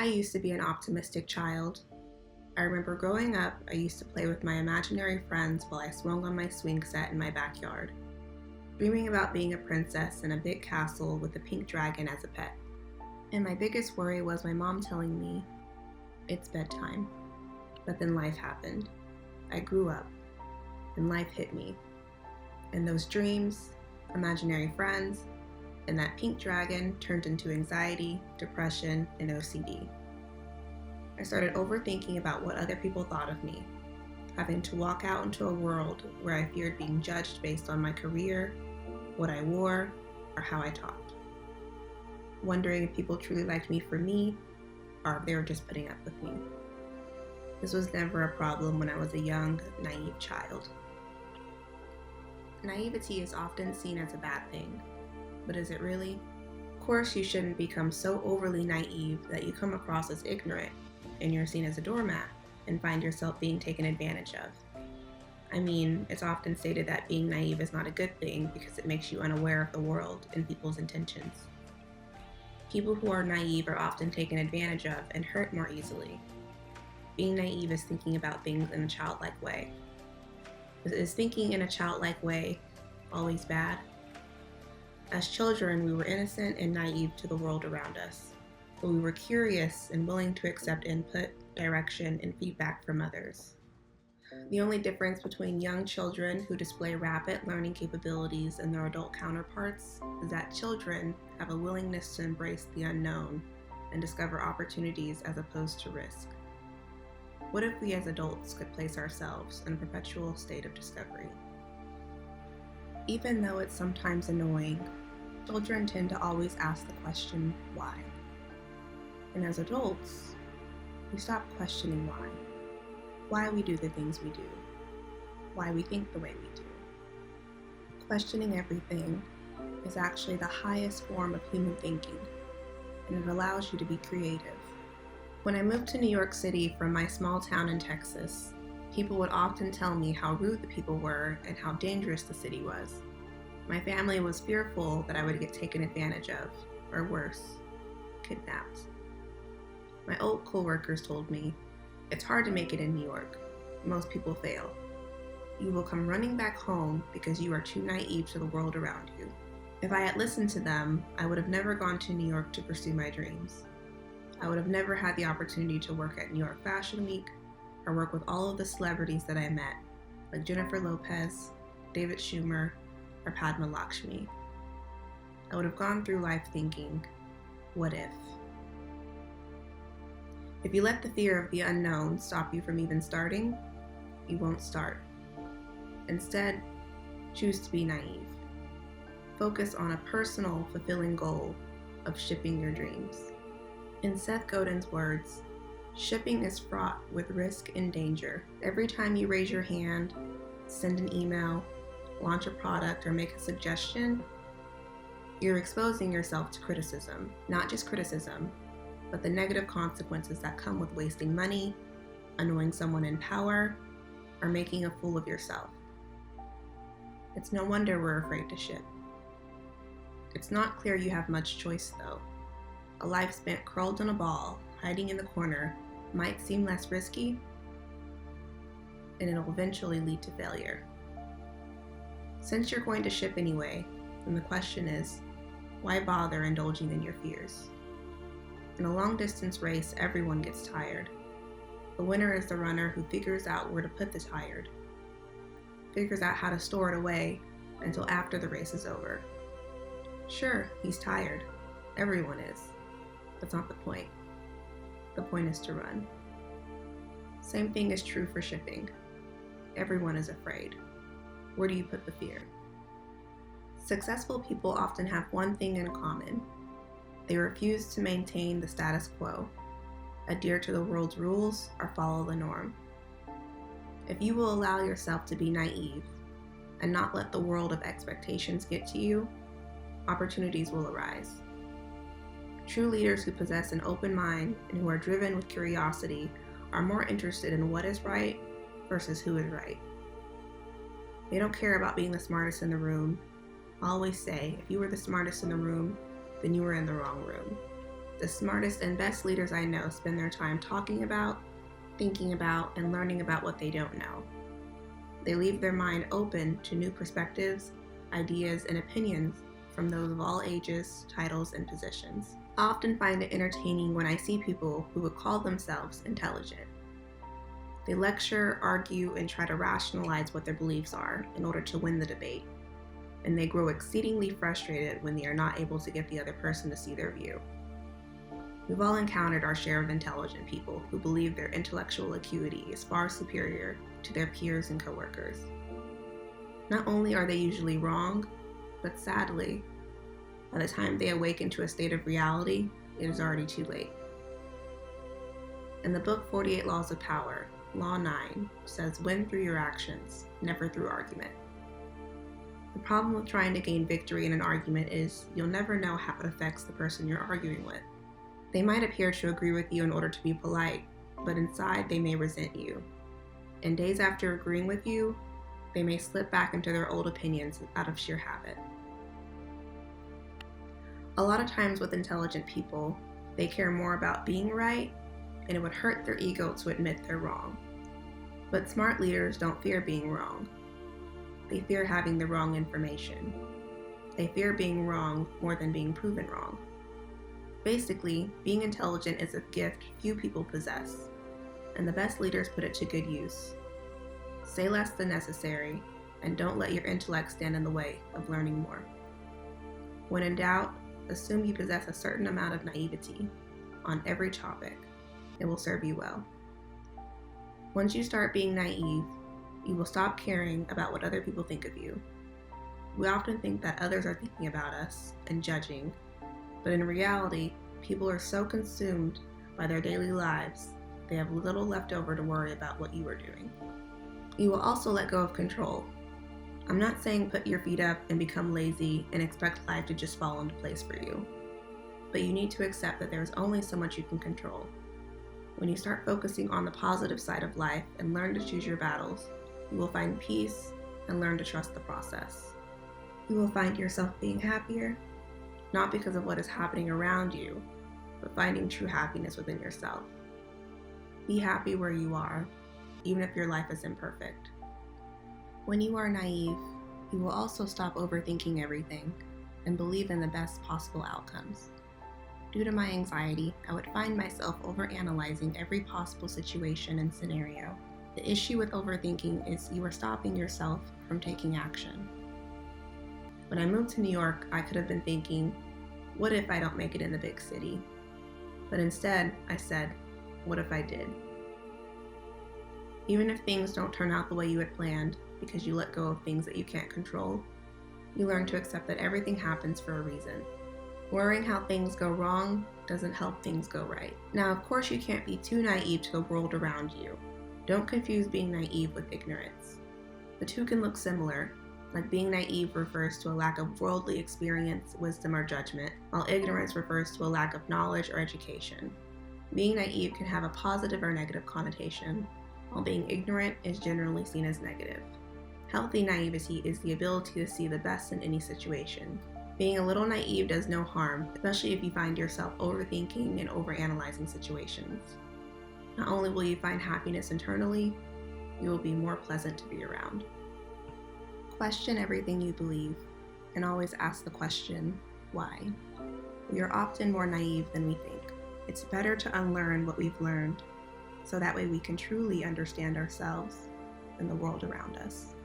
I used to be an optimistic child. I remember growing up, I used to play with my imaginary friends while I swung on my swing set in my backyard, dreaming about being a princess in a big castle with a pink dragon as a pet. And my biggest worry was my mom telling me, "It's bedtime." But then life happened. I grew up, and life hit me. And those dreams, imaginary friends, and that pink dragon turned into anxiety, depression, and OCD. I started overthinking about what other people thought of me, having to walk out into a world where I feared being judged based on my career, what I wore, or how I talked. Wondering if people truly liked me for me, or if they were just putting up with me. This was never a problem when I was a young, naive child. Naivety is often seen as a bad thing, but is it really? Of course, you shouldn't become so overly naive that you come across as ignorant and you're seen as a doormat and find yourself being taken advantage of. I mean, it's often stated that being naive is not a good thing because it makes you unaware of the world and people's intentions. People who are naive are often taken advantage of and hurt more easily. Being naive is thinking about things in a childlike way. Is thinking in a childlike way always bad? As children, we were innocent and naive to the world around us, but we were curious and willing to accept input, direction, and feedback from others. The only difference between young children who display rapid learning capabilities and their adult counterparts is that children have a willingness to embrace the unknown and discover opportunities as opposed to risk. What if we as adults could place ourselves in a perpetual state of discovery? Even though it's sometimes annoying, children tend to always ask the question, why? And as adults, we stop questioning why we do the things we do, why we think the way we do. Questioning everything is actually the highest form of human thinking, and it allows you to be creative. When I moved to New York City from my small town in Texas, people would often tell me how rude the people were and how dangerous the city was. My family was fearful that I would get taken advantage of, or worse, kidnapped. My old coworkers told me, "It's hard to make it in New York. Most people fail. You will come running back home because you are too naive to the world around you." If I had listened to them, I would have never gone to New York to pursue my dreams. I would have never had the opportunity to work at New York Fashion Week or work with all of the celebrities that I met, like Jennifer Lopez, David Schumer, or Padma Lakshmi. I would have gone through life thinking, what if? If you let the fear of the unknown stop you from even starting, you won't start. Instead, choose to be naive. Focus on a personal, fulfilling goal of shipping your dreams. In Seth Godin's words, shipping is fraught with risk and danger. Every time you raise your hand, send an email, launch a product, or make a suggestion, you're exposing yourself to criticism. Not just criticism, but the negative consequences that come with wasting money, annoying someone in power, or making a fool of yourself. It's no wonder we're afraid to ship. It's not clear you have much choice, though. A life spent curled in a ball, hiding in the corner, might seem less risky, and it'll eventually lead to failure. Since you're going to ship anyway, then the question is, why bother indulging in your fears? In a long-distance race, everyone gets tired. The winner is the runner who figures out where to put the tired, figures out how to store it away until after the race is over. Sure, he's tired. Everyone is. That's not the point. The point is to run. Same thing is true for shipping. Everyone is afraid. Where do you put the fear? Successful people often have one thing in common. They refuse to maintain the status quo, adhere to the world's rules, or follow the norm. If you will allow yourself to be naive and not let the world of expectations get to you, opportunities will arise. True leaders who possess an open mind and who are driven with curiosity are more interested in what is right versus who is right. They don't care about being the smartest in the room. I always say, if you were the smartest in the room, then you were in the wrong room. The smartest and best leaders I know spend their time talking about, thinking about, and learning about what they don't know. They leave their mind open to new perspectives, ideas, and opinions from those of all ages, titles, and positions. I often find it entertaining when I see people who would call themselves intelligent. They lecture, argue, and try to rationalize what their beliefs are in order to win the debate, and they grow exceedingly frustrated when they are not able to get the other person to see their view. We've all encountered our share of intelligent people who believe their intellectual acuity is far superior to their peers and coworkers. Not only are they usually wrong, but sadly, by the time they awaken to a state of reality, it is already too late. In the book 48 Laws of Power, Law 9 says, "Win through your actions, never through argument." The problem with trying to gain victory in an argument is you'll never know how it affects the person you're arguing with. They might appear to agree with you in order to be polite, but inside they may resent you. And days after agreeing with you, they may slip back into their old opinions out of sheer habit. A lot of times with intelligent people, they care more about being right, and it would hurt their ego to admit they're wrong. But smart leaders don't fear being wrong. They fear having the wrong information. They fear being wrong more than being proven wrong. Basically, being intelligent is a gift few people possess, and the best leaders put it to good use. Say less than necessary, and don't let your intellect stand in the way of learning more. When in doubt, assume you possess a certain amount of naivety on every topic. It will serve you well. Once you start being naive, you will stop caring about what other people think of you. We often think that others are thinking about us and judging, but in reality, people are so consumed by their daily lives, they have little left over to worry about what you are doing. You will also let go of control. I'm not saying put your feet up and become lazy and expect life to just fall into place for you, but you need to accept that there's only so much you can control. When you start focusing on the positive side of life and learn to choose your battles, you will find peace and learn to trust the process. You will find yourself being happier, not because of what is happening around you, but finding true happiness within yourself. Be happy where you are, even if your life is imperfect. When you are naive, you will also stop overthinking everything and believe in the best possible outcomes. Due to my anxiety, I would find myself overanalyzing every possible situation and scenario. The issue with overthinking is you are stopping yourself from taking action. When I moved to New York, I could have been thinking, what if I don't make it in the big city? But instead, I said, what if I did? Even if things don't turn out the way you had planned, because you let go of things that you can't control, you learn to accept that everything happens for a reason. Worrying how things go wrong doesn't help things go right. Now, of course, you can't be too naive to the world around you. Don't confuse being naive with ignorance. The two can look similar, like being naive refers to a lack of worldly experience, wisdom, or judgment, while ignorance refers to a lack of knowledge or education. Being naive can have a positive or negative connotation, while being ignorant is generally seen as negative. Healthy naivety is the ability to see the best in any situation. Being a little naive does no harm, especially if you find yourself overthinking and overanalyzing situations. Not only will you find happiness internally, you will be more pleasant to be around. Question everything you believe, and always ask the question, why? We are often more naive than we think. It's better to unlearn what we've learned, so that way we can truly understand ourselves and the world around us.